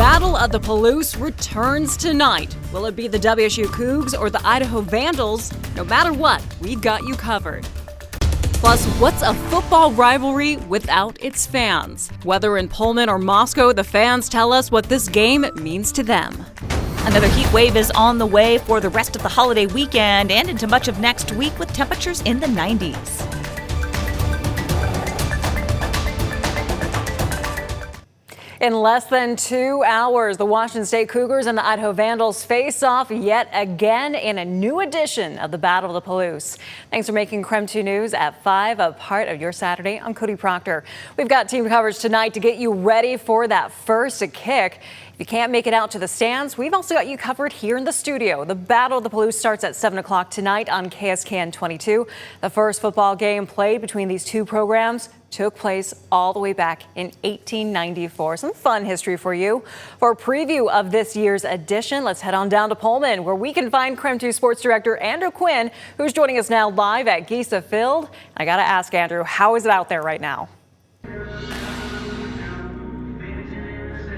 Battle of the Palouse returns tonight. Will it be the WSU Cougs or the Idaho Vandals? No matter what, we've got you covered. Plus, what's a football rivalry without its fans? Whether in Pullman or Moscow, the fans tell us what this game means to them. Another heat wave is on the way for the rest of the holiday weekend and into much of next week with temperatures in the 90s. In less than 2 hours, the Washington State Cougars and the Idaho Vandals face off yet again in a new edition of the Battle of the Palouse. Thanks for making KREM 2 News at 5 a part of your Saturday. I'm Cody Proctor. We've got team coverage tonight to get you ready for that first kick. If you can't make it out to the stands, we've also got you covered here in the studio. The Battle of the Palouse starts at 7 o'clock tonight on KSKN 22. The first football game played between these two programs took place all the way back in 1894. Some fun history for you. For a preview of this year's edition, let's head on down to Pullman, where we can find KREM 2 Sports Director Andrew Quinn, who's joining us now live at Giza Field. I got to ask, Andrew, how is it out there right now?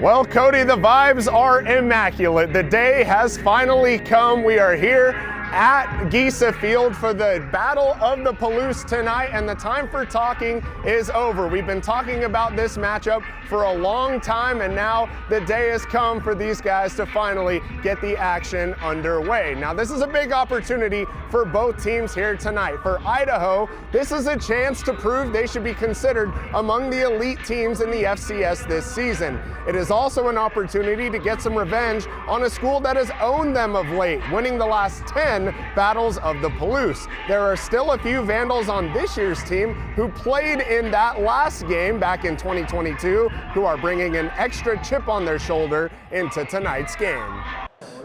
Well, Cody, the vibes are immaculate. The day has finally come. We are here at Giza Field for the Battle of the Palouse tonight, and the time for talking is over. We've been talking about this matchup for a long time, and now the day has come for these guys to finally get the action underway. Now, this is a big opportunity for both teams here tonight. For Idaho, this is a chance to prove they should be considered among the elite teams in the FCS this season. It is also an opportunity to get some revenge on a school that has owned them of late, winning the last 10 battles of the Palouse. There are still a few Vandals on this year's team who played in that last game back in 2022, who are bringing an extra chip on their shoulder into tonight's game.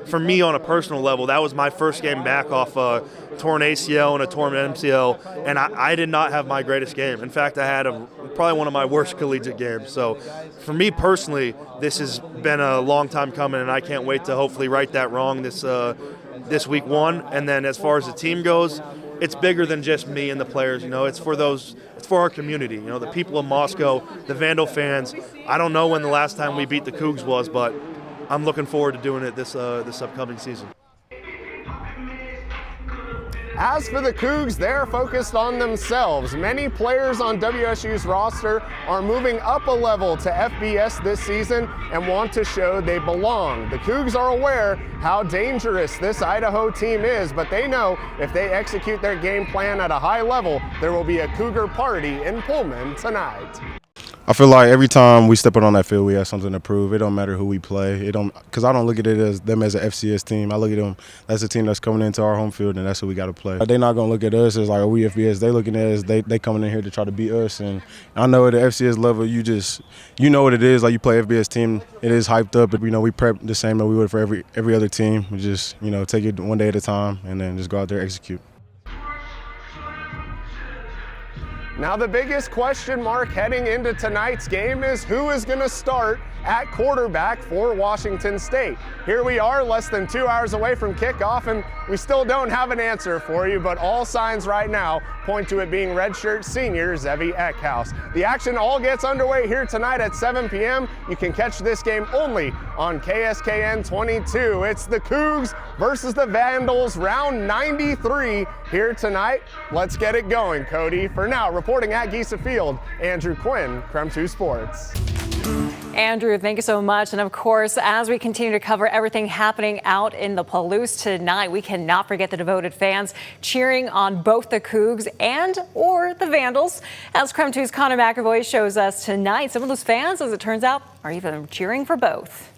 For me, on a personal level, that was my first game back off a torn ACL and a torn MCL, and I did not have my greatest game. In fact, I had probably one of my worst collegiate games. So for me personally, this has been a long time coming, and I can't wait to hopefully right that wrong this week one. And then as far as the team goes, it's bigger than just me and the players. You know, it's for our community. You know, the people of Moscow, the Vandal fans. I don't know when the last time we beat the Cougs was, but I'm looking forward to doing it this upcoming season. As for the Cougs, they're focused on themselves. Many players on WSU's roster are moving up a level to FBS this season and want to show they belong. The Cougs are aware how dangerous this Idaho team is, but they know if they execute their game plan at a high level, there will be a Cougar party in Pullman tonight. I feel like every time we step out on that field, we have something to prove. It don't matter who we play. Because I don't look at it as them as an FCS team. I look at them, that's a team that's coming into our home field, and that's who we got to play. They're not going to look at us as like, we FBS. They looking at us, they coming in here to try to beat us. And I know at the FCS level, you know what it is. Like, you play FBS team, it is hyped up. But, we prep the same that we would for every other team. We just, take it one day at a time and then just go out there and execute. Now, the biggest question mark heading into tonight's game is who is going to start at quarterback for Washington State. Here we are, less than 2 hours away from kickoff, and we still don't have an answer for you, but all signs right now point to it being redshirt senior Zevi Eckhouse. The action all gets underway here tonight at 7 p.m. You can catch this game only on KSKN 22. It's the Cougs versus the Vandals, round 93 here tonight. Let's get it going, Cody. For now, reporting at Giza Field, Andrew Quinn, KREM 2 Sports. Andrew, thank you so much. And of course, as we continue to cover everything happening out in the Palouse tonight, we cannot forget the devoted fans cheering on both the Cougs or the Vandals. As KREM 2's Connor McAvoy shows us tonight, some of those fans, as it turns out, are even cheering for both.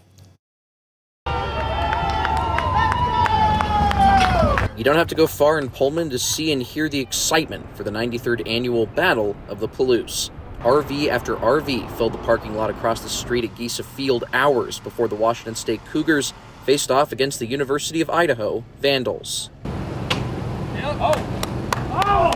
You don't have to go far in Pullman to see and hear the excitement for the 93rd annual Battle of the Palouse. RV after RV filled the parking lot across the street at Giza Field hours before the Washington State Cougars faced off against the University of Idaho Vandals.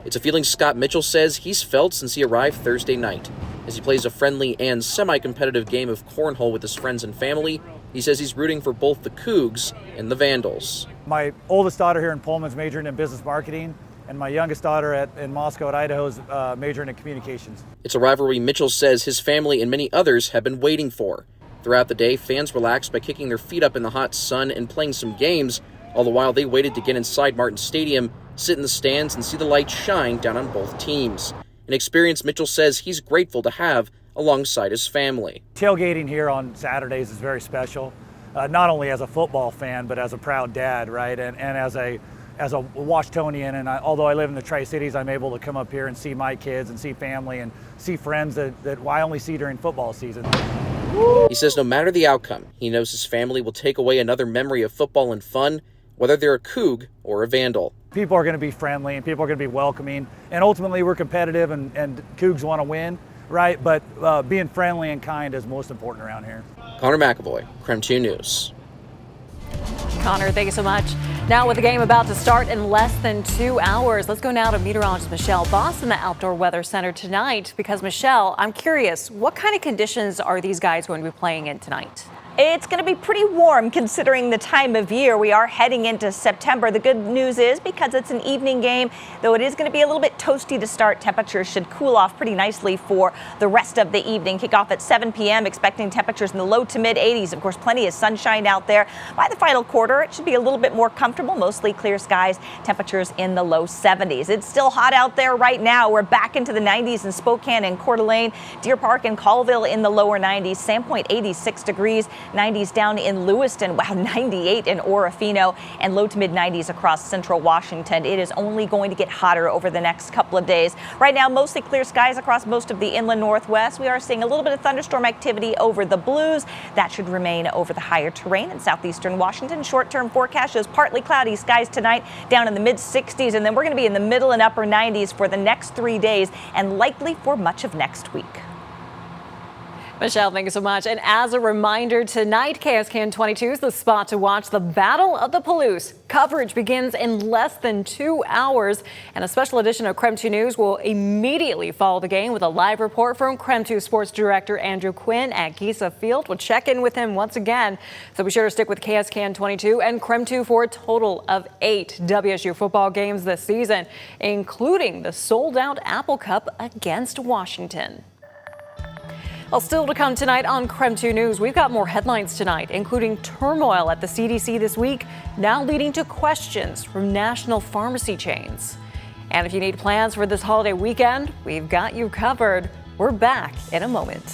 It's a feeling Scott Mitchell says he's felt since he arrived Thursday night. As he plays a friendly and semi-competitive game of cornhole with his friends and family, he says he's rooting for both the Cougs and the Vandals. My oldest daughter here in Pullman is majoring in business marketing, and my youngest daughter in Moscow at Idaho is majoring in communications. It's a rivalry Mitchell says his family and many others have been waiting for. Throughout the day, fans relaxed by kicking their feet up in the hot sun and playing some games, all the while they waited to get inside Martin Stadium, sit in the stands, and see the lights shine down on both teams. An experience Mitchell says he's grateful to have alongside his family. Tailgating here on Saturdays is very special, not only as a football fan, but as a proud dad, right? And as a Washingtonian, and although I live in the Tri-Cities, I'm able to come up here and see my kids and see family and see friends that I only see during football season. He says no matter the outcome, he knows his family will take away another memory of football and fun, whether they're a Coug or a Vandal. People are going to be friendly and people are going to be welcoming, and ultimately we're competitive and Cougs want to win, right? But being friendly and kind is most important around here. Connor McAvoy, KREM 2 News. Connor, thank you so much. Now with the game about to start in less than 2 hours, let's go now to meteorologist Michelle Boss in the Outdoor Weather Center tonight. Because Michelle, I'm curious, what kind of conditions are these guys going to be playing in tonight? It's going to be pretty warm considering the time of year. We are heading into September. The good news is because it's an evening game, though it is going to be a little bit toasty to start, temperatures should cool off pretty nicely for the rest of the evening. Kick off at 7 p.m., expecting temperatures in the low to mid 80s. Of course, plenty of sunshine out there. By the final quarter, it should be a little bit more comfortable, mostly clear skies, temperatures in the low 70s. It's still hot out there right now. We're back into the 90s in Spokane and Coeur d'Alene, Deer Park and Colville in the lower 90s, Sandpoint 86 degrees. 90s down in Lewiston, wow, 98 in Orofino, and low to mid 90s across central Washington. It is only going to get hotter over the next couple of days. Right now, mostly clear skies across most of the inland northwest. We are seeing a little bit of thunderstorm activity over the Blues. That should remain over the higher terrain in southeastern Washington. Short-term forecast shows partly cloudy skies tonight, down in the mid 60s, and then we're going to be in the middle and upper 90s for the next 3 days and likely for much of next week. Michelle, thank you so much. And as a reminder, tonight, KSKN 22 is the spot to watch the Battle of the Palouse. Coverage begins in less than 2 hours, and a special edition of KREM 2 News will immediately follow the game with a live report from KREM 2 Sports Director Andrew Quinn at Giza Field. We'll check in with him once again, so be sure to stick with KSKN 22 and KREM 2 for a total of 8 WSU football games this season, including the sold-out Apple Cup against Washington. Well, still to come tonight on KREM 2 News, we've got more headlines tonight, including turmoil at the CDC this week, now leading to questions from national pharmacy chains. And if you need plans for this holiday weekend, we've got you covered. We're back in a moment.